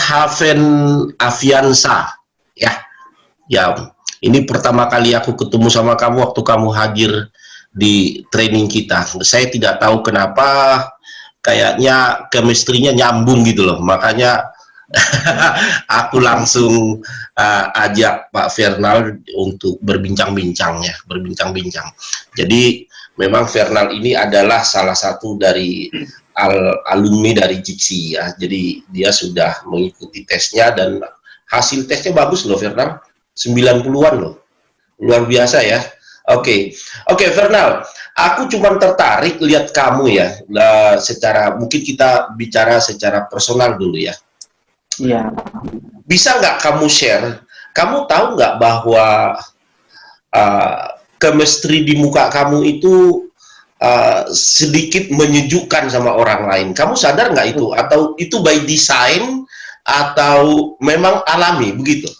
Haven Aviansa, ya. Ya, ini pertama kali aku ketemu sama kamu waktu kamu hadir di training kita. Saya tidak tahu kenapa, kayaknya chemistry-nya nyambung gitu loh. Makanya aku langsung ajak Pak Fernal untuk berbincang-bincang ya, berbincang-bincang. Jadi memang Fernal ini adalah salah satu dari alumni dari Jiksi ya. Jadi dia sudah mengikuti tesnya dan hasil tesnya bagus loh Fernal. 90-an loh, luar biasa ya. Oke, Fernal, aku cuma tertarik lihat kamu ya, secara mungkin kita bicara secara personal dulu ya. Iya. Bisa nggak kamu share? Kamu tahu nggak bahwa chemistry di muka kamu itu sedikit menyejukkan sama orang lain? Kamu sadar nggak itu? Atau itu by design atau memang alami begitu?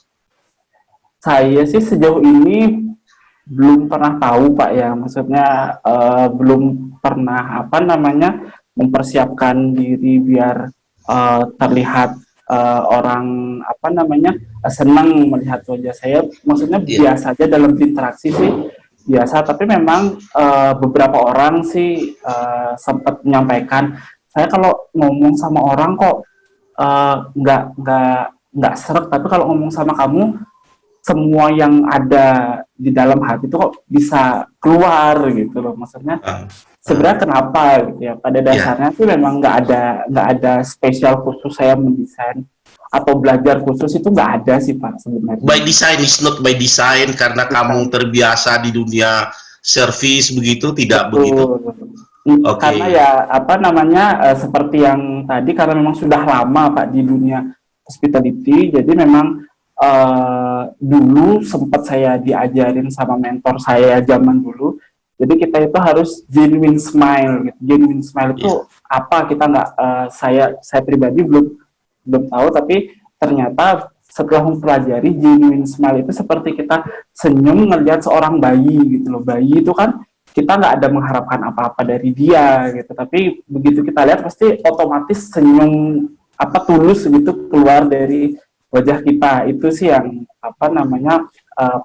Saya sih sejauh ini belum pernah tahu Pak ya, maksudnya belum pernah mempersiapkan diri biar terlihat orang senang melihat wajah saya. Maksudnya biasa aja dalam interaksi sih biasa, tapi memang beberapa orang sih sempat menyampaikan, saya kalau ngomong sama orang kok nggak seret, tapi kalau ngomong sama kamu semua yang ada di dalam hati itu kok bisa keluar gitu loh. Maksudnya sebenarnya kenapa gitu ya, pada dasarnya sih memang nggak ada spesial khusus saya mendesain atau belajar khusus, itu nggak ada sih Pak sebenarnya. By design is not by design, karena kamu terbiasa di dunia service begitu, tidak begitu. Karena ya seperti yang tadi, karena memang sudah lama Pak di dunia hospitality, jadi memang dulu sempat saya diajarin sama mentor saya zaman dulu, jadi kita itu harus genuine smile gitu. Genuine smile itu apa, kita nggak saya pribadi belum tahu, tapi ternyata setelah mempelajari, genuine smile itu seperti kita senyum ngelihat seorang bayi gitu loh. Bayi itu kan kita nggak ada mengharapkan apa-apa dari dia gitu, tapi begitu kita lihat pasti otomatis senyum tulus gitu keluar dari wajah kita. Itu sih yang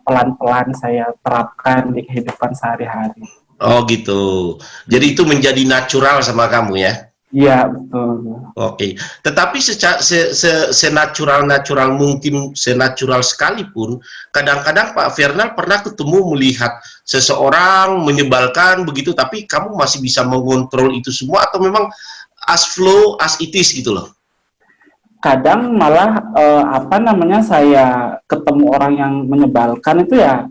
pelan-pelan saya terapkan di kehidupan sehari-hari. Oh gitu. Jadi itu menjadi natural sama kamu ya? Iya, betul. Oke. Tetapi senatural mungkin, senatural sekalipun, kadang-kadang Pak Fernal pernah ketemu melihat seseorang menyebalkan begitu, tapi kamu masih bisa mengontrol itu semua, atau memang as flow as it is gitu loh? Kadang malah saya ketemu orang yang menyebalkan itu ya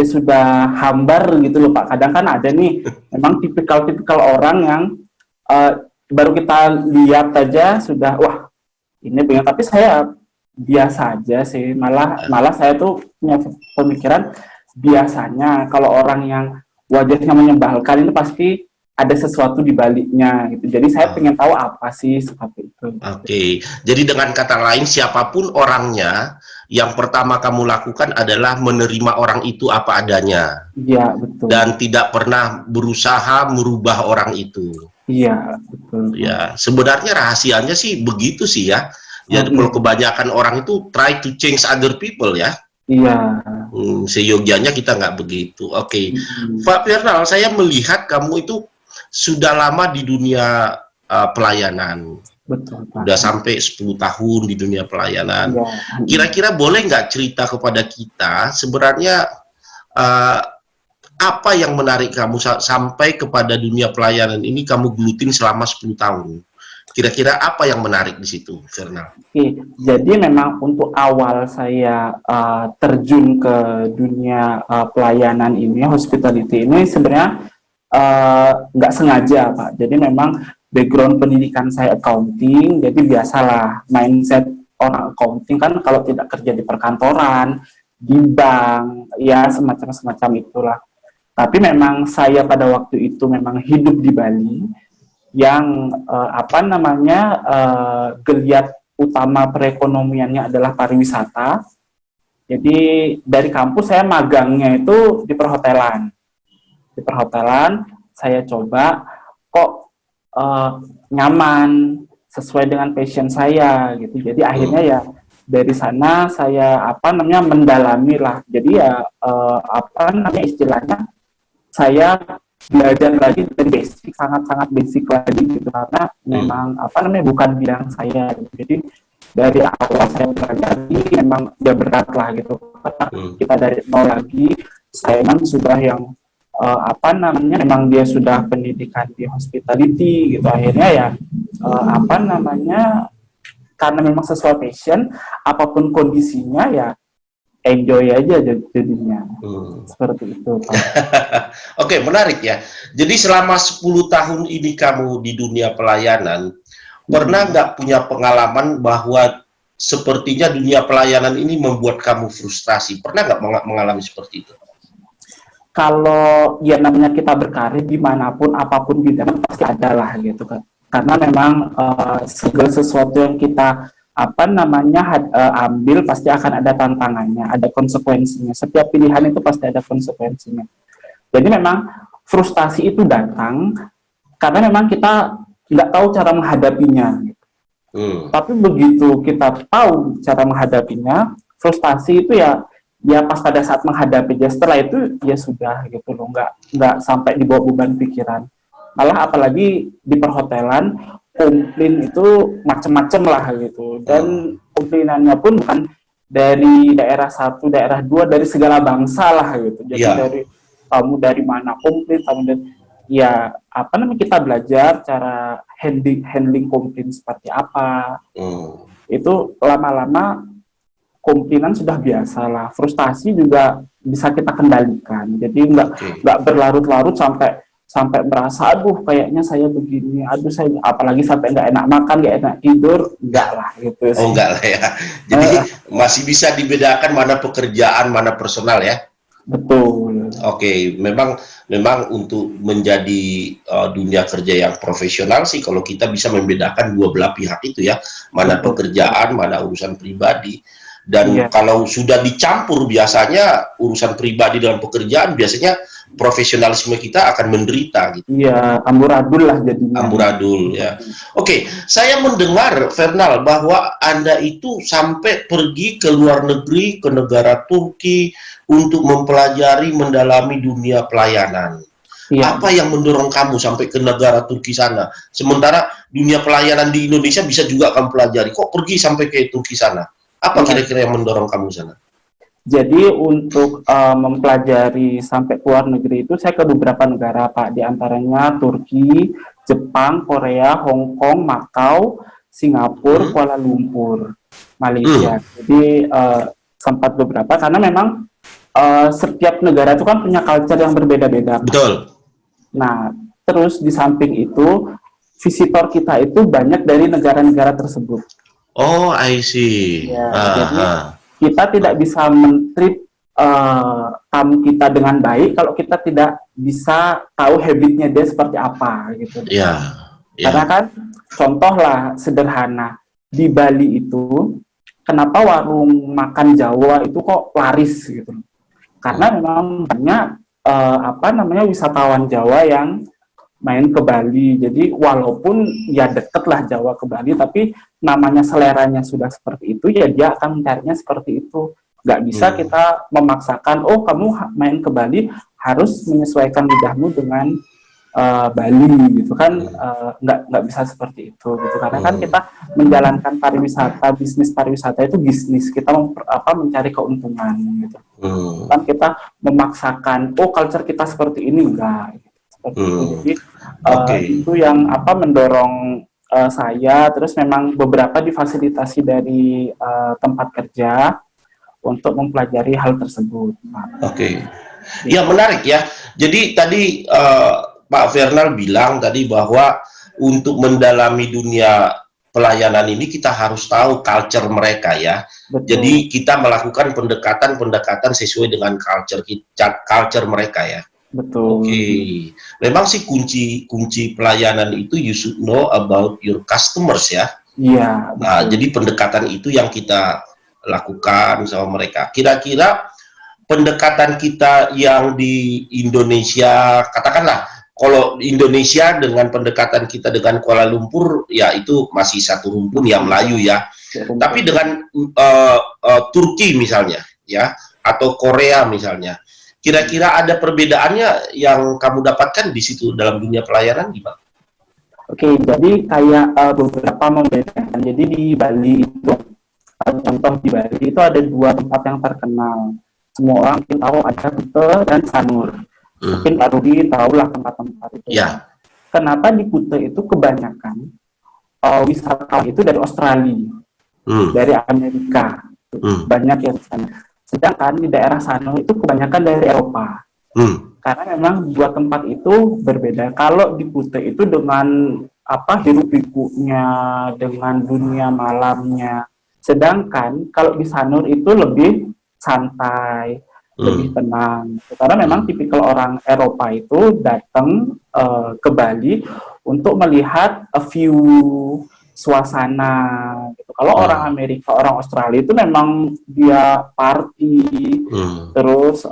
sudah hambar gitu loh Pak. Kadang kan ada nih memang tipikal orang yang baru kita lihat aja sudah wah ini pengen, tapi saya biasa aja sih. Malah saya tuh punya pemikiran, biasanya kalau orang yang wajahnya menyebalkan itu pasti ada sesuatu di baliknya gitu. Jadi saya pengen tahu apa sih seperti itu. Oke. Jadi dengan kata lain, siapapun orangnya, yang pertama kamu lakukan adalah menerima orang itu apa adanya. Iya, betul. Dan tidak pernah berusaha merubah orang itu. Iya, betul. Ya, sebenarnya rahasianya sih begitu sih ya. Ya, kalau kebanyakan orang itu try to change other people ya. Iya. Seyogianya kita nggak begitu. Oke. Pak Fernal, saya melihat kamu itu sudah lama di dunia pelayanan. Betul, Pak. Sudah sampai 10 tahun di dunia pelayanan. Kira-kira boleh nggak cerita kepada kita sebenarnya apa yang menarik kamu sampai kepada dunia pelayanan ini, kamu gelutin selama 10 tahun? Kira-kira apa yang menarik di situ, Fernal? Oke, jadi memang untuk awal saya terjun ke dunia pelayanan ini, hospitality ini sebenarnya nggak sengaja Pak. Jadi memang background pendidikan saya accounting, jadi biasalah mindset orang accounting kan kalau tidak kerja di perkantoran, di bank, ya semacam itulah. Tapi memang saya pada waktu itu memang hidup di Bali, yang geliat utama perekonomiannya adalah pariwisata. Jadi dari kampus saya magangnya itu di perhotelan. Di perhotelan saya coba kok nyaman, sesuai dengan passion saya gitu. Jadi akhirnya ya dari sana saya mendalami lah. Jadi ya istilahnya saya belajar lagi dari basic, sangat-sangat basic lagi gitu, karena memang bukan bidang saya gitu. Jadi dari awal saya pelajari memang dia berat lah gitu, karena kita dari nol lagi. Saya memang sudah yang memang dia sudah pendidikan di hospitality gitu, akhirnya ya karena memang sesuai passion, apapun kondisinya ya enjoy aja jadinya. Seperti itu, Pak. Oke, menarik ya. Jadi selama 10 tahun ini kamu di dunia pelayanan, pernah nggak punya pengalaman bahwa sepertinya dunia pelayanan ini membuat kamu frustasi? Pernah nggak mengalami seperti itu? Kalau ya namanya kita berkarir dimanapun, apapun bidang, pasti ada lah gitu kan. Karena memang segala sesuatu yang kita ambil pasti akan ada tantangannya, ada konsekuensinya. Setiap pilihan itu pasti ada konsekuensinya. Jadi memang frustasi itu datang karena memang kita nggak tahu cara menghadapinya. Tapi begitu kita tahu cara menghadapinya, frustasi itu ya pas pada saat menghadapinya, setelah itu ya sudah gitu loh, nggak sampai dibawa beban pikiran. Malah apalagi di perhotelan, komplain itu macam-macam lah gitu, dan komplainannya pun bukan dari daerah satu, daerah dua, dari segala bangsa lah gitu. Jadi dari kamu dari mana komplain, kamu dari kita belajar cara handling komplain seperti apa. Itu lama-lama komplainan sudah biasa lah. Frustasi juga bisa kita kendalikan. Jadi nggak berlarut-larut sampai merasa aduh kayaknya saya begini, aduh saya apalagi sampai nggak enak makan, nggak enak tidur, enggak lah gitu sih. Oh enggak lah ya. Jadi masih bisa dibedakan mana pekerjaan, mana personal ya. Betul. Oke, memang untuk menjadi dunia kerja yang profesional sih, kalau kita bisa membedakan dua belah pihak itu ya, mana pekerjaan, mana urusan pribadi. Dan kalau sudah dicampur, biasanya urusan pribadi dalam pekerjaan, biasanya profesionalisme kita akan menderita gitu. Iya, amburadul lah jadinya. Amburadul ya. Oke, saya mendengar Fernal bahwa Anda itu sampai pergi ke luar negeri, ke negara Turki untuk mempelajari, mendalami dunia pelayanan. Apa yang mendorong kamu sampai ke negara Turki sana? Sementara dunia pelayanan di Indonesia bisa juga kamu pelajari. Kok pergi sampai ke Turki sana? Apa kira-kira yang mendorong kamu sana? Jadi untuk mempelajari sampai ke luar negeri itu saya ke beberapa negara, Pak. Di antaranya Turki, Jepang, Korea, Hong Kong, Makau, Singapura, Kuala Lumpur, Malaysia. Jadi sempat beberapa, karena memang setiap negara itu kan punya culture yang berbeda-beda. Betul. Nah, terus di samping itu, visitor kita itu banyak dari negara-negara tersebut. Oh, I see. Ya, jadi kita tidak bisa men-treat tamu kita dengan baik kalau kita tidak bisa tahu habitnya dia seperti apa gitu. Karena kan contoh lah sederhana, di Bali itu kenapa warung makan Jawa itu kok laris gitu? Karena memang banyak wisatawan Jawa yang main ke Bali. Jadi walaupun ya deket lah Jawa ke Bali, tapi namanya seleranya sudah seperti itu, ya dia akan mencarinya seperti itu. Nggak bisa kita memaksakan, oh kamu main ke Bali harus menyesuaikan lidahmu dengan Bali gitu kan. Nggak bisa seperti itu gitu, karena kan kita menjalankan pariwisata, bisnis pariwisata itu bisnis, kita mencari keuntungan gitu. Kan kita memaksakan, oh culture kita seperti ini, enggak gitu. Jadi itu yang mendorong saya. Terus memang beberapa difasilitasi dari tempat kerja untuk mempelajari hal tersebut. Ya menarik ya. Jadi tadi Pak Fernal bilang tadi bahwa untuk mendalami dunia pelayanan ini kita harus tahu culture mereka ya. Betul. Jadi kita melakukan pendekatan sesuai dengan culture mereka ya. Betul. Memang sih kunci pelayanan itu you should know about your customers ya. Iya. Nah, jadi pendekatan itu yang kita lakukan sama mereka. Kira-kira pendekatan kita yang di Indonesia, katakanlah kalau Indonesia dengan pendekatan kita dengan Kuala Lumpur, ya itu masih satu rumpun yang Melayu ya. Tapi dengan Turki misalnya, ya, atau Korea misalnya, kira-kira ada perbedaannya yang kamu dapatkan di situ dalam dunia pelayanan gimana? Oke, jadi kayak beberapa membedakan. Jadi di Bali itu, contoh di Bali itu ada dua tempat yang terkenal. Semua orang mungkin tahu, ada Kuta dan Sanur. Mungkin Pak Rudi tahulah tempat-tempat itu. Ya. Kenapa di Kuta itu kebanyakan wisatawan itu dari Australia, dari Amerika, banyak yang sana. Sedangkan di daerah Sanur itu kebanyakan dari Eropa. Karena memang dua tempat itu berbeda. Kalau di Kuta itu dengan hiruk pikuknya, dengan dunia malamnya. Sedangkan kalau di Sanur itu lebih santai, lebih tenang. Karena memang tipikal orang Eropa itu datang ke Bali untuk melihat view suasana gitu. Kalau orang Amerika, orang Australia itu memang dia party, terus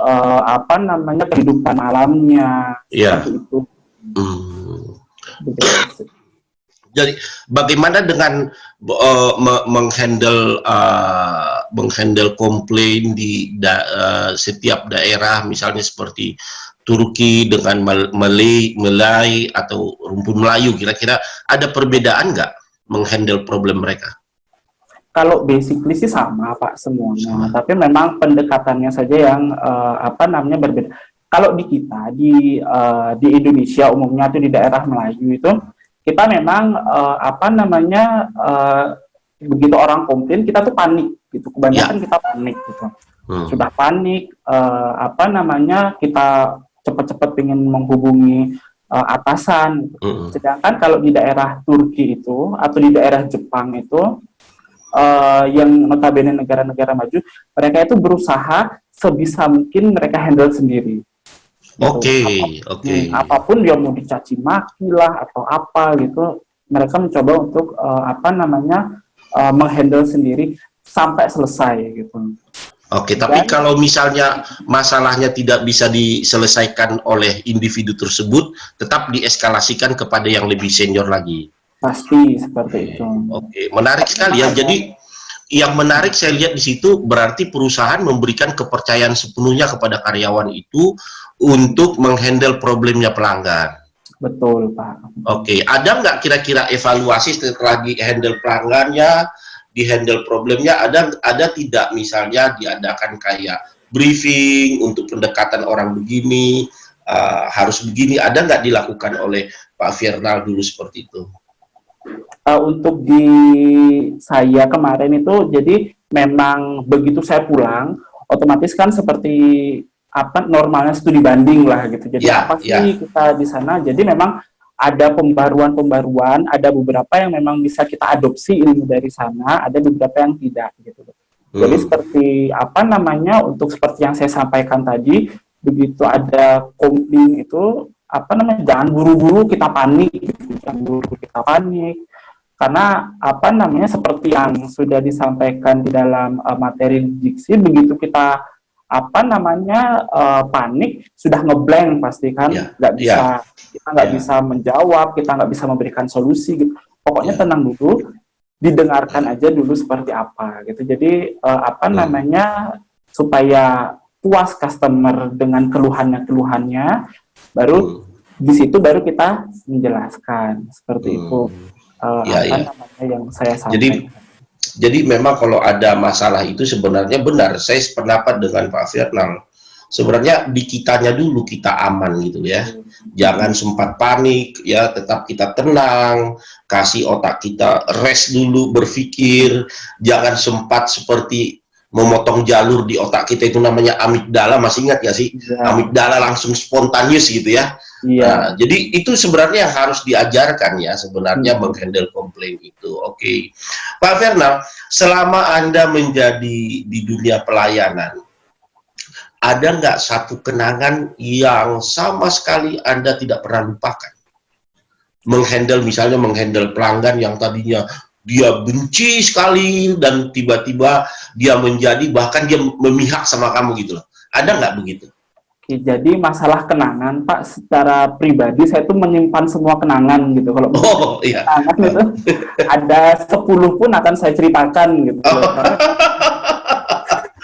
kehidupan malamnya seperti itu. Jadi bagaimana dengan menghandle komplain di setiap daerah, misalnya seperti Turki dengan Malay atau rumpun Melayu, kira-kira ada perbedaan nggak menghandle problem mereka? Kalau basically sih sama Pak semuanya, tapi memang pendekatannya saja yang berbeda. Kalau di kita di Indonesia umumnya itu di daerah Melayu itu kita memang begitu orang komplain kita tuh panik gitu, kebanyakan kita panik gitu. Sudah panik, kita cepat-cepat ingin menghubungi atasan. Sedangkan kalau di daerah Turki itu atau di daerah Jepang itu yang notabene negara-negara maju, mereka itu berusaha sebisa mungkin mereka handle sendiri. Oke. Apapun dia mau dicaci maki lah atau apa gitu, mereka mencoba untuk menghandle sendiri sampai selesai gitu. Oke, tapi kalau misalnya masalahnya tidak bisa diselesaikan oleh individu tersebut, tetap dieskalasikan kepada yang lebih senior lagi. Pasti seperti itu. Oke, menarik sekali ya. Jadi yang menarik saya lihat di situ berarti perusahaan memberikan kepercayaan sepenuhnya kepada karyawan itu untuk menghandle problemnya pelanggan. Betul, Pak. Oke, ada nggak kira-kira evaluasi setelah di-handle pelanggannya, di-handle problemnya, ada tidak misalnya diadakan kayak briefing untuk pendekatan orang begini, harus begini, ada nggak dilakukan oleh Pak Firnal dulu seperti itu? Untuk di saya kemarin itu, jadi memang begitu saya pulang, otomatis kan seperti normalnya studi banding lah gitu. Jadi kita di sana, jadi memang ada pembaruan, ada beberapa yang memang bisa kita adopsi ilmu dari sana, ada beberapa yang tidak gitu. Jadi seperti untuk seperti yang saya sampaikan tadi, begitu ada komplain itu jangan buru-buru kita panik gitu. Jangan buru-buru kita panik karena seperti yang sudah disampaikan di dalam materi diksi, begitu kita panik sudah ngeblank pasti kan, nggak bisa kita nggak bisa menjawab, kita nggak bisa memberikan solusi gitu. Pokoknya tenang dulu, didengarkan aja dulu seperti apa gitu. Jadi supaya puas customer dengan keluhannya, baru di situ baru kita menjelaskan seperti itu. Yang saya sampaikan. Jadi memang kalau ada masalah itu sebenarnya benar, saya sependapat dengan Pak Firnal. Sebenarnya di kitanya dulu kita aman gitu ya. Jangan sempat panik ya, tetap kita tenang, kasih otak kita rest dulu, berpikir, jangan sempat seperti memotong jalur di otak kita, itu namanya amigdala, masih ingat ya sih? Amigdala langsung spontaneous gitu ya. Nah, jadi itu sebenarnya yang harus diajarkan ya sebenarnya menghandle komplain itu. Oke. Pak Firnal, selama Anda menjadi di dunia pelayanan, ada nggak satu kenangan yang sama sekali Anda tidak pernah lupakan? Misalnya menghandle pelanggan yang tadinya dia benci sekali dan tiba-tiba dia menjadi bahkan dia memihak sama kamu gitu loh. Ada nggak begitu? Jadi masalah kenangan, Pak, secara pribadi saya tuh menyimpan semua kenangan gitu. Kalau Oh, iya. kenangan itu ada 10 pun akan saya ceritakan gitu. Karena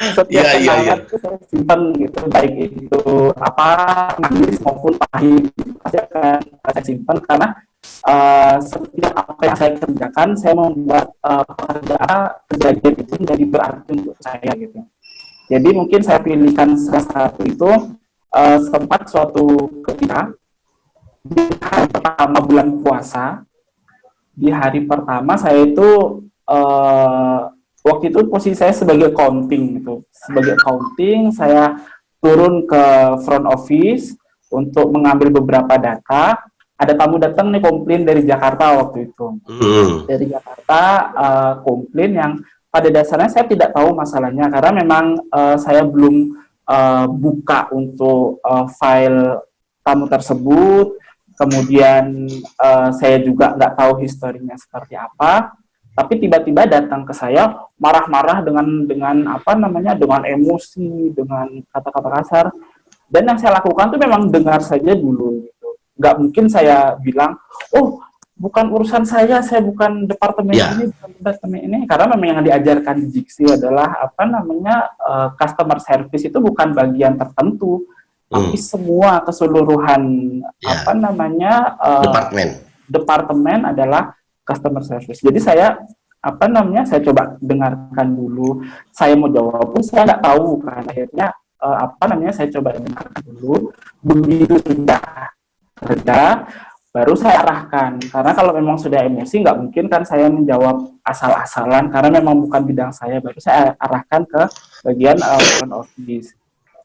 setiap Iya, iya, iya. kenangan itu saya simpan gitu, baik itu apa manis maupun pahit, pasti akan saya simpan karena setiap apa yang saya kerjakan, saya membuat kejadian itu menjadi berarti untuk saya gitu. Jadi mungkin saya pilihkan salah satu itu sempat suatu ketika di hari pertama bulan puasa, di hari pertama saya itu waktu itu posisi saya sebagai accounting gitu. Sebagai accounting saya turun ke front office untuk mengambil beberapa data. Ada tamu datang nih komplain dari Jakarta waktu itu. Dari Jakarta komplain yang pada dasarnya saya tidak tahu masalahnya karena memang saya belum buka untuk file tamu tersebut. Kemudian saya juga nggak tahu historinya seperti apa. Tapi tiba-tiba datang ke saya marah-marah dengan apa namanya, dengan emosi, dengan kata-kata kasar. Dan yang saya lakukan tuh memang dengar saja dulu gitu. Nggak mungkin saya bilang, oh bukan urusan saya bukan departemen ini, bukan departemen ini. Karena memang yang diajarkan di Jiksi adalah apa namanya, customer service itu bukan bagian tertentu, tapi semua keseluruhan apa namanya departemen adalah customer service. Jadi saya apa namanya, saya coba dengarkan dulu. Saya mau jawab pun saya nggak tahu kan. Akhirnya apa namanya, saya coba dengarkan dulu. Begitu sudah kerja, baru saya arahkan. Karena kalau memang sudah emosi, nggak mungkin kan saya menjawab asal-asalan. Karena memang bukan bidang saya. Baru saya arahkan ke bagian front office.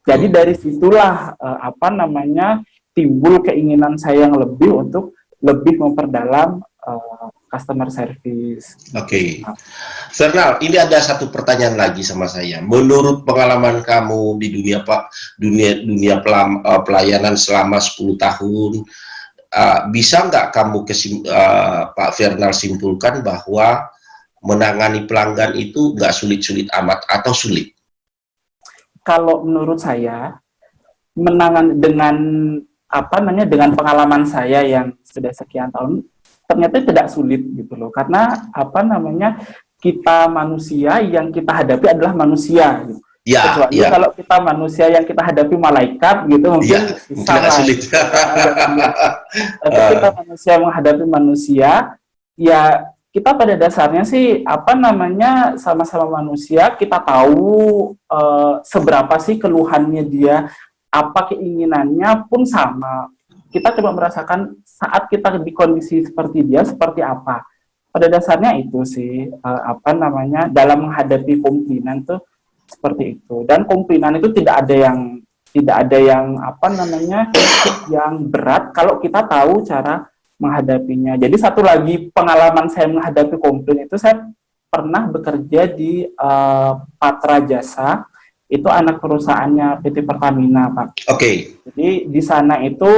Jadi dari situlah apa namanya, timbul keinginan saya yang lebih untuk lebih memperdalam customer service. Oke. Fernal, ini ada satu pertanyaan lagi sama saya. Menurut pengalaman kamu di dunia pelayanan selama 10 tahun, bisa nggak kamu Pak Fernal simpulkan bahwa menangani pelanggan itu nggak sulit-sulit amat atau sulit? Kalau menurut saya, menangani dengan apa namanya, dengan pengalaman saya yang sudah sekian tahun, ternyata tidak sulit gitu loh. Karena apa namanya, kita manusia yang kita hadapi adalah manusia gitu. Kecuali kalau kita manusia yang kita hadapi malaikat gitu, mungkin tidak sulit. Tapi kita manusia menghadapi manusia, ya kita pada dasarnya sih apa namanya, sama-sama manusia, kita tahu seberapa sih keluhannya dia, apa keinginannya pun sama. Kita coba merasakan saat kita di kondisi seperti dia seperti apa. Pada dasarnya itu sih apa namanya, dalam menghadapi komplainan tuh seperti itu. Dan komplainan itu tidak ada yang apa namanya, yang berat kalau kita tahu cara menghadapinya. Jadi satu lagi pengalaman saya menghadapi komplain itu, saya pernah bekerja di Patra Jasa. Itu anak perusahaannya PT Pertamina, Pak. Oke. Jadi di sana itu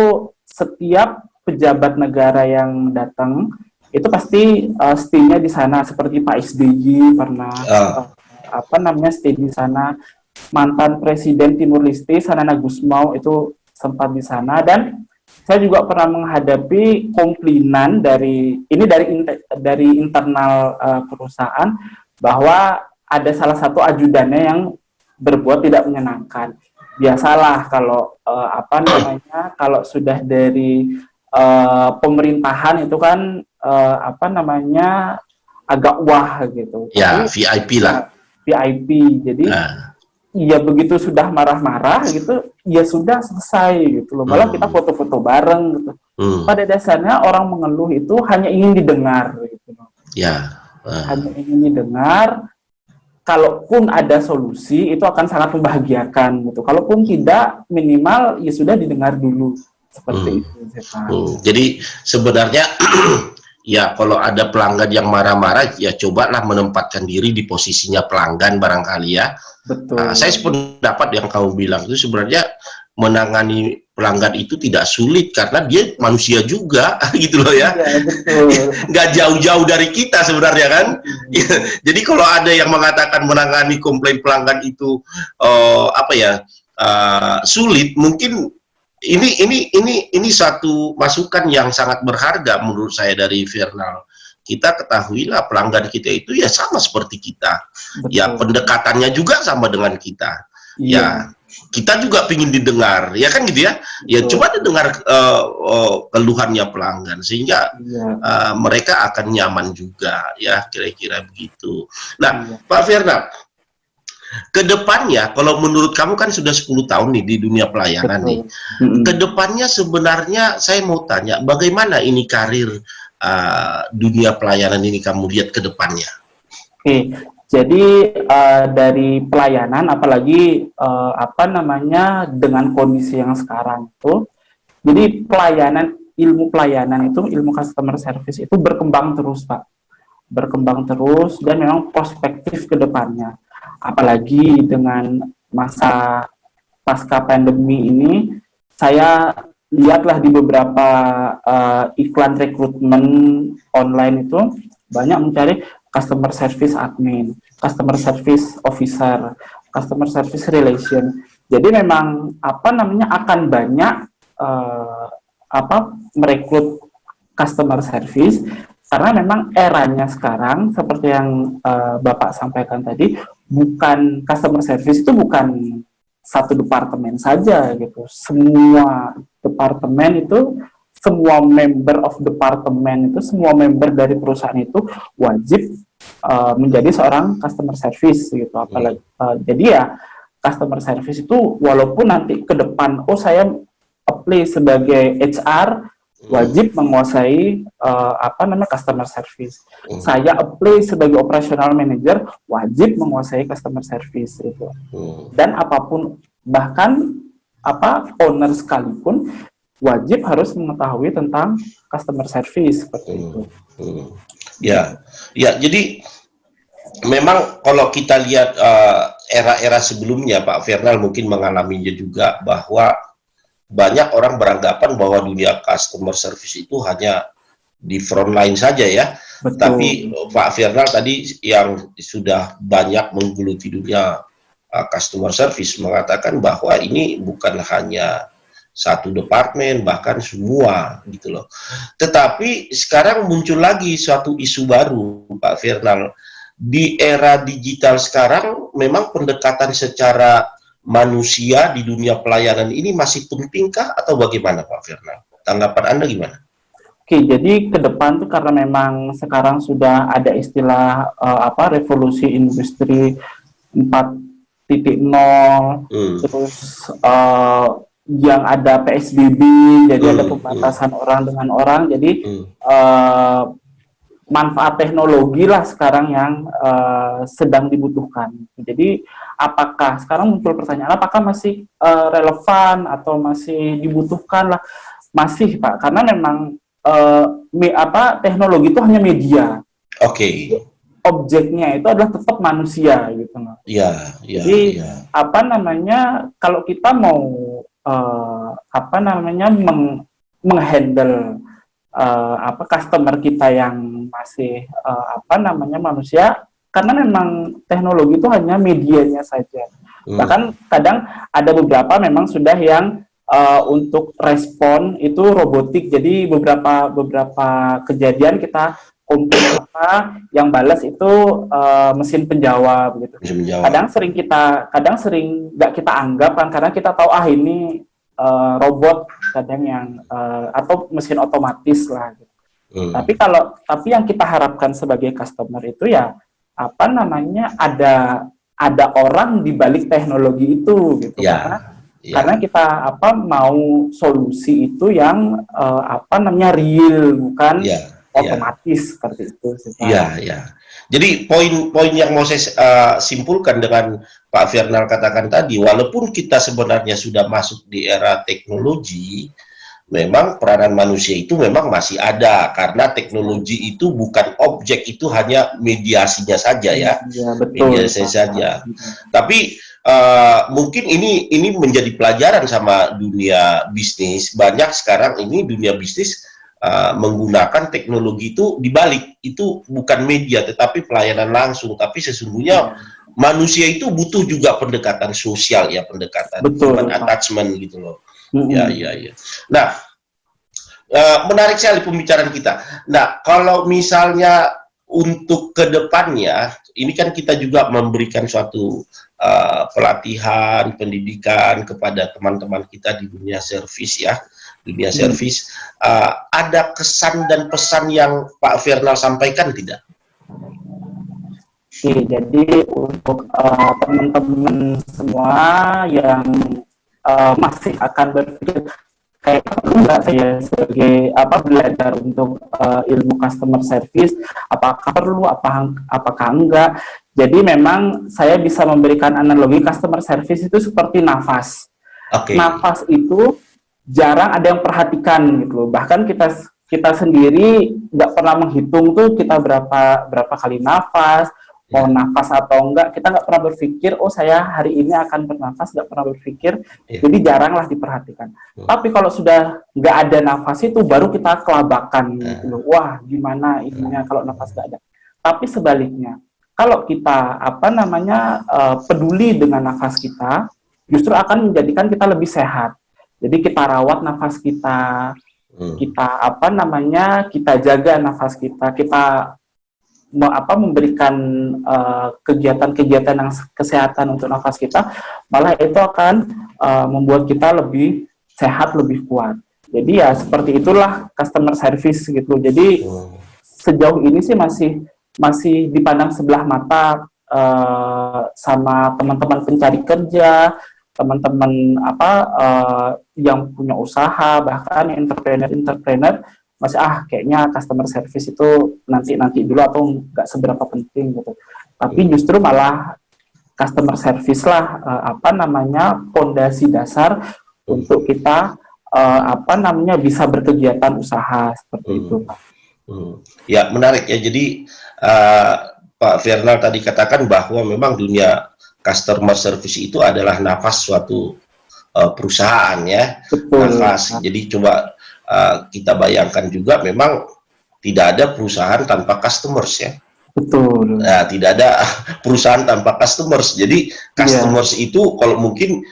setiap pejabat negara yang datang itu pasti stay-nya di sana, seperti Pak SBY pernah apa namanya, stay di sana. Mantan Presiden Timur Leste Sanana Gusmao itu sempat di sana. Dan saya juga pernah menghadapi komplainan dari internal perusahaan bahwa ada salah satu ajudannya yang berbuat tidak menyenangkan. Biasalah kalau apa namanya, kalau sudah dari pemerintahan itu kan apa namanya, agak wah gitu. Ya, tapi, VIP lah. VIP. Jadi ya begitu sudah marah-marah gitu, ya sudah selesai gitu loh. Malah kita foto-foto bareng gitu. Pada dasarnya orang mengeluh itu hanya ingin didengar gitu loh. Ya. Hanya ingin didengar. Kalaupun ada solusi itu akan sangat membahagiakan gitu. Kalaupun tidak, minimal ya sudah didengar dulu, seperti itu. Jadi sebenarnya ya kalau ada pelanggan yang marah-marah, ya cobalah menempatkan diri di posisinya pelanggan barangkali ya. Betul. Saya sependapat yang kamu bilang itu sebenarnya menangani pelanggan itu tidak sulit karena dia manusia juga gitu loh ya. Iya, betul. Nggak jauh-jauh dari kita sebenarnya kan. Jadi kalau ada yang mengatakan menangani komplain pelanggan itu apa ya, sulit, mungkin ini satu masukan yang sangat berharga menurut saya dari Fernal. Kita ketahuilah pelanggan kita itu ya sama seperti kita. Betul. Ya pendekatannya juga sama dengan kita. Iya. Ya kita juga ingin didengar, ya kan gitu ya. Ya Betul. coba didengar keluhannya pelanggan sehingga mereka akan nyaman juga, ya kira-kira begitu. Nah, Pak Fernal, kedepannya, kalau menurut kamu kan sudah 10 tahun nih di dunia pelayanan nih. Kedepannya sebenarnya saya mau tanya, bagaimana ini karir dunia pelayanan ini kamu lihat ke depannya? Oke, jadi dari pelayanan, apalagi dengan kondisi yang sekarang itu, jadi ilmu pelayanan itu, ilmu customer service itu berkembang terus, Pak. Berkembang terus dan memang prospektif ke depannya. Apalagi dengan masa pasca pandemi ini, saya lihatlah di beberapa iklan rekrutmen online itu banyak mencari customer service admin, customer service officer, customer service relation. Jadi memang akan banyak merekrut customer service karena memang eranya sekarang seperti yang Bapak sampaikan tadi, bukan customer service itu bukan satu departemen saja gitu. Semua departemen itu, semua member of departemen itu, semua member dari perusahaan itu wajib menjadi seorang customer service gitu. Apalagi jadi ya customer service itu walaupun nanti ke depan saya apply sebagai HR wajib menguasai customer service. Saya apply sebagai operational manager wajib menguasai customer service itu. Dan apapun, bahkan owner sekalipun wajib harus mengetahui tentang customer service seperti itu. Ya, jadi memang kalau kita lihat era-era sebelumnya, Pak Fernal mungkin mengalaminya juga, bahwa banyak orang beranggapan bahwa dunia customer service itu hanya di front line saja ya. Betul. Tapi Pak Fernal tadi yang sudah banyak menggeluti dunia customer service mengatakan bahwa ini bukan hanya satu departemen, bahkan semua gitu loh. Tetapi sekarang muncul lagi suatu isu baru, Pak Fernal. Di era digital sekarang memang pendekatan secara manusia di dunia pelayanan ini masih pentingkah atau bagaimana, Pak Fernal? Tanggapan Anda gimana? Oke, jadi ke depan tuh karena memang sekarang sudah ada istilah revolusi industri 4.0, terus yang ada PSBB, jadi ada pembatasan orang dengan orang, jadi manfaat teknologi lah sekarang yang sedang dibutuhkan. Jadi apakah sekarang muncul pertanyaan, apakah masih relevan atau masih dibutuhkan lah? Masih, Pak, karena memang teknologi itu hanya media. Oke. Objeknya itu adalah tetap manusia gitu. Iya. Jadi kalau kita mau menghandle customer kita yang masih manusia, karena memang teknologi itu hanya medianya saja. Bahkan kadang ada beberapa memang sudah yang untuk respon itu robotik. Jadi beberapa kejadian kita komplain yang balas itu mesin penjawab gitu. Kadang sering nggak kita anggap kan, karena kita tahu ini robot kadang yang atau mesin otomatis lah gitu. Tapi yang kita harapkan sebagai customer itu ya ada orang di balik teknologi itu gitu. Karena kita mau solusi itu yang real, bukan otomatis seperti itu. Iya. Jadi poin yang mau saya simpulkan dengan Pak Fernal katakan tadi, walaupun kita sebenarnya sudah masuk di era teknologi, memang peranan manusia itu memang masih ada, karena teknologi itu bukan objek, itu hanya mediasinya saja ya. Betul. Mediasinya saja. Tapi mungkin ini menjadi pelajaran sama dunia bisnis. Banyak sekarang ini dunia bisnis menggunakan teknologi itu dibalik. Itu bukan media, tetapi pelayanan langsung. Tapi sesungguhnya manusia itu butuh juga pendekatan sosial ya, pendekatan human attachment gitu loh. Ya. Nah, menarik sekali pembicaraan kita. Nah, kalau misalnya untuk kedepannya, ini kan kita juga memberikan suatu pelatihan, pendidikan kepada teman-teman kita di dunia servis ya, dunia servis. Ada kesan dan pesan yang Pak Fernal sampaikan tidak? Oke, jadi untuk teman-teman semua yang masih akan berpikir kayak enggak saya sebagai belajar untuk ilmu customer service, apakah perlu, apakah enggak. Jadi memang saya bisa memberikan analogi customer service itu seperti nafas. Nafas itu jarang ada yang perhatikan gitu loh. Bahkan kita sendiri nggak pernah menghitung tuh kita berapa kali nafas, mau nafas atau enggak, kita nggak pernah berpikir, oh saya hari ini akan bernafas, nggak pernah berpikir, jadi jaranglah diperhatikan. Tapi kalau sudah nggak ada nafas itu, baru kita kelabakan, gitu. Wah gimana ininya kalau nafas nggak ada. Tapi sebaliknya, kalau kita peduli dengan nafas kita, justru akan menjadikan kita lebih sehat. Jadi kita rawat nafas kita, kita jaga nafas kita memberikan kegiatan-kegiatan yang kesehatan untuk nafas kita, malah itu akan membuat kita lebih sehat, lebih kuat. Jadi ya seperti itulah customer service gitu. Jadi sejauh ini sih masih dipandang sebelah mata sama teman-teman pencari kerja, teman-teman yang punya usaha, bahkan entrepreneur masih kayaknya customer service itu nanti dulu atau nggak seberapa penting gitu. Tapi justru malah customer service lah fondasi dasar untuk kita bisa berkegiatan usaha seperti itu, Pak. Ya, menarik ya. Jadi Pak Fernal tadi katakan bahwa memang dunia customer service itu adalah nafas suatu perusahaan ya. Betul. Nafas. Jadi coba kita bayangkan juga memang tidak ada perusahaan tanpa customers ya. Betul. Nah, tidak ada perusahaan tanpa customers. Jadi customers itu kalau mungkin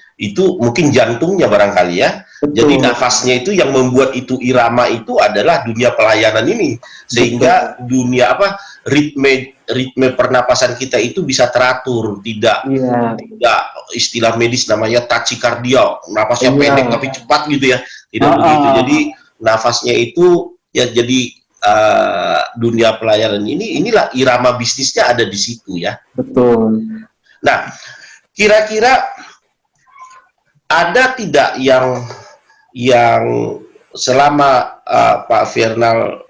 jantungnya barangkali ya. Betul. Jadi nafasnya itu yang membuat itu irama itu adalah dunia pelayanan ini. Sehingga dunia ritme pernapasan kita itu bisa teratur, tidak istilah medis namanya tachikardia, nafasnya pendek tapi cepat gitu ya. Tidak begitu. Jadi nafasnya itu ya, jadi dunia pelayanan inilah irama bisnisnya ada di situ ya. Betul. Nah, kira-kira ada tidak yang selama Pak Fernal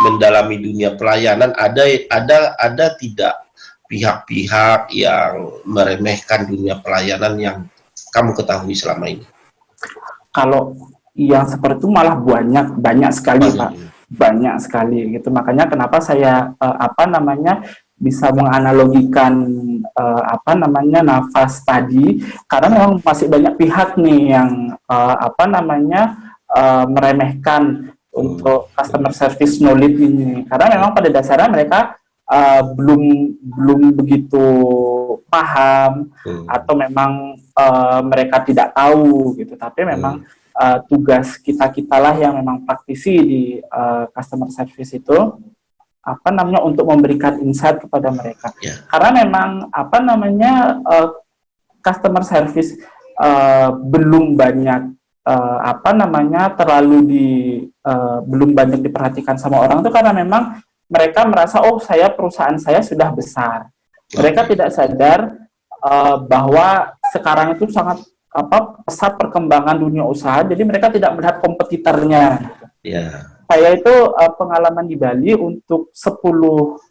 mendalami dunia pelayanan, ada tidak pihak-pihak yang meremehkan dunia pelayanan yang kamu ketahui selama ini? Kalau yang seperti itu malah banyak sekali, Pak. Banyak sekali gitu. Makanya kenapa saya bisa menganalogikan nafas tadi, karena memang masih banyak pihak nih yang meremehkan untuk customer service knowledge ini. Karena memang pada dasarnya mereka belum begitu paham atau memang mereka tidak tahu gitu. Tapi memang tugas kita-kitalah yang memang praktisi di customer service itu untuk memberikan insight kepada mereka. Karena memang customer service belum banyak belum banyak diperhatikan sama orang itu karena memang mereka merasa perusahaan saya sudah besar. Mereka tidak sadar bahwa sekarang itu sangat pesat perkembangan dunia usaha, jadi mereka tidak melihat kompetitornya. Saya itu pengalaman di Bali untuk 10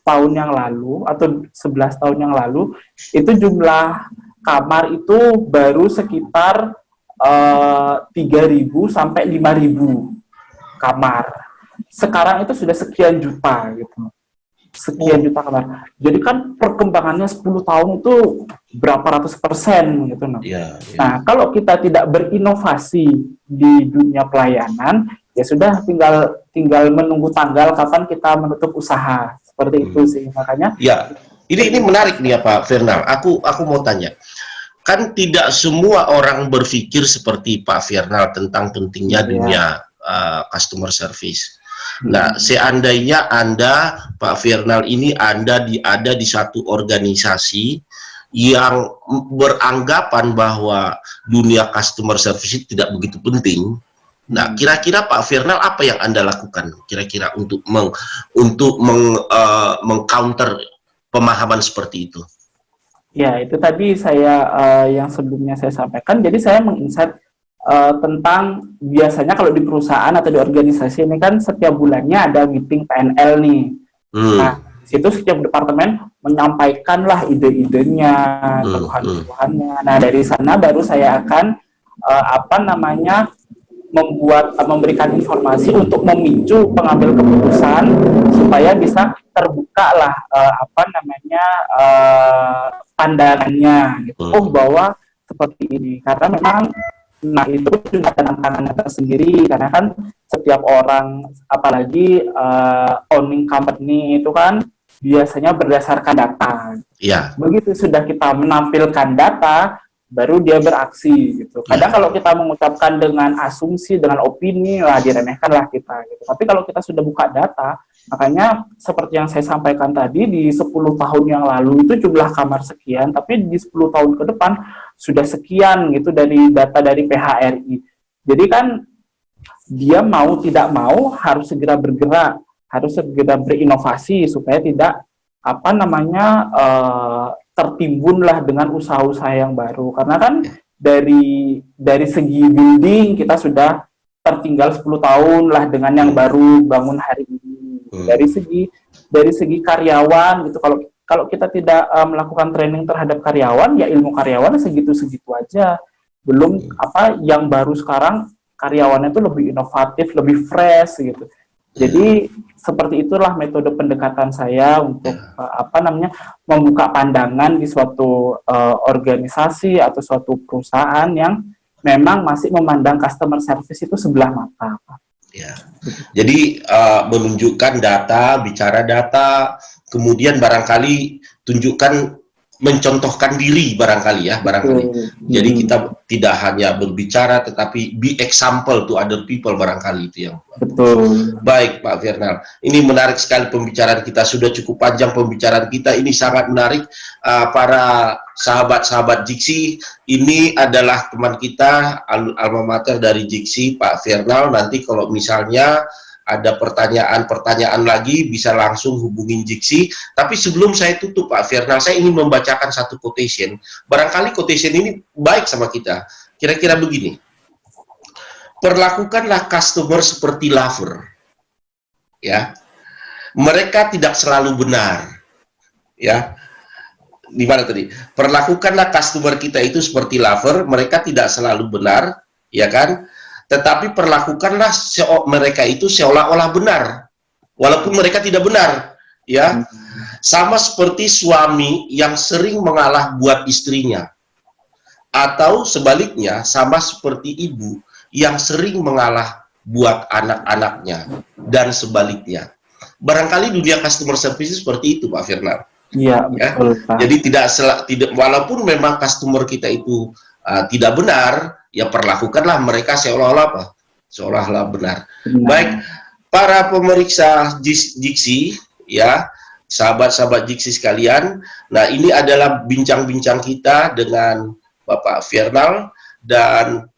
tahun yang lalu atau 11 tahun yang lalu, itu jumlah kamar itu baru sekitar 3.000 sampai 5.000 kamar. Sekarang itu sudah sekian juta gitu. Sekian juta kamar. Jadi kan perkembangannya 10 tahun itu berapa ratus % gitu. Nah, kalau kita tidak berinovasi di dunia pelayanan, ya sudah tinggal menunggu tanggal kapan kita menutup usaha. Seperti itu sih. Makanya ya, ini menarik nih ya Pak Firnal. Aku mau tanya. Kan tidak semua orang berpikir seperti Pak Firnal tentang pentingnya dunia customer service. Nah, seandainya Anda, Pak Firnal ini ada di satu organisasi yang beranggapan bahwa dunia customer service itu tidak begitu penting. Nah, kira-kira Pak Firnal apa yang Anda lakukan kira-kira untuk mengcounter pemahaman seperti itu? Ya, itu tadi saya yang sebelumnya saya sampaikan. Jadi saya menginsight tentang biasanya kalau di perusahaan atau di organisasi ini kan setiap bulannya ada meeting PNL nih. Nah, di situ setiap departemen menyampaikanlah ide-idenya, keluhan-keluhannya. Nah, dari sana baru saya akan memberikan informasi untuk memicu pengambil keputusan supaya bisa terbuka lah pandangannya gitu. Oh, bahwa seperti ini, karena memang itu juga tantangannya tersendiri, karena kan setiap orang, apalagi owning company itu kan biasanya berdasarkan data. Begitu sudah kita menampilkan data, baru dia beraksi gitu. Kadang kalau kita mengucapkan dengan asumsi, dengan opini, lah diremehkan lah kita gitu. Tapi kalau kita sudah buka data, makanya seperti yang saya sampaikan tadi, di 10 tahun yang lalu itu jumlah kamar sekian, tapi di 10 tahun ke depan sudah sekian gitu dari data dari PHRI. Jadi kan dia mau tidak mau harus segera bergerak, harus segera berinovasi supaya tidak tertimbunlah dengan usaha-usaha yang baru. Karena kan dari segi building kita sudah tertinggal 10 tahun lah dengan yang baru bangun hari ini. Dari segi karyawan gitu, kalau kita tidak melakukan training terhadap karyawan, ya ilmu karyawan segitu-segitu aja. Belum yang baru sekarang karyawannya itu lebih inovatif, lebih fresh gitu. Jadi seperti itulah metode pendekatan saya untuk membuka pandangan di suatu organisasi atau suatu perusahaan yang memang masih memandang customer service itu sebelah mata. Ya. Jadi menunjukkan data, bicara data, kemudian barangkali tunjukkan, mencontohkan diri barangkali. Jadi kita tidak hanya berbicara tetapi be example to other people barangkali, itu yang betul. Baik Pak Firnal, ini menarik sekali pembicaraan kita, sudah cukup panjang pembicaraan kita, ini sangat menarik. Para sahabat-sahabat Jiksi, ini adalah teman kita alma mater dari Jiksi, Pak Firnal. Nanti kalau misalnya ada pertanyaan lagi bisa langsung hubungin Jiksi. Tapi sebelum saya tutup Pak Firnal, saya ingin membacakan satu quotation. Barangkali quotation ini baik sama kita. Kira-kira begini. Perlakukanlah customer seperti lover. Ya. Mereka tidak selalu benar. Ya. Di mana tadi? Perlakukanlah customer kita itu seperti lover, mereka tidak selalu benar, ya kan? Tetapi perlakukanlah mereka itu seolah-olah benar, walaupun mereka tidak benar, ya. Sama seperti suami yang sering mengalah buat istrinya, atau sebaliknya sama seperti ibu yang sering mengalah buat anak-anaknya, dan sebaliknya. Barangkali dunia customer service seperti itu, Pak Firnal. Iya, betul, Pak. Jadi tidak walaupun memang customer kita itu tidak benar, ya perlakukanlah mereka seolah-olah benar. Baik, para pemeriksa Jiksi, ya, sahabat-sahabat Jiksi sekalian. Nah, ini adalah bincang-bincang kita dengan Bapak Firnal, dan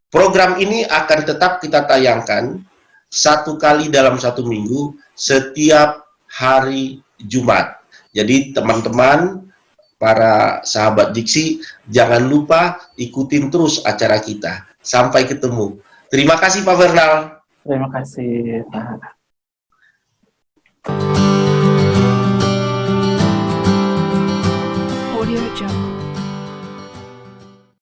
program ini akan tetap kita tayangkan 1 kali dalam 1 minggu setiap hari Jumat. Jadi teman-teman, para sahabat Jiksi, jangan lupa ikutin terus acara kita. Sampai ketemu. Terima kasih Pak Firnal. Terima kasih, Pak.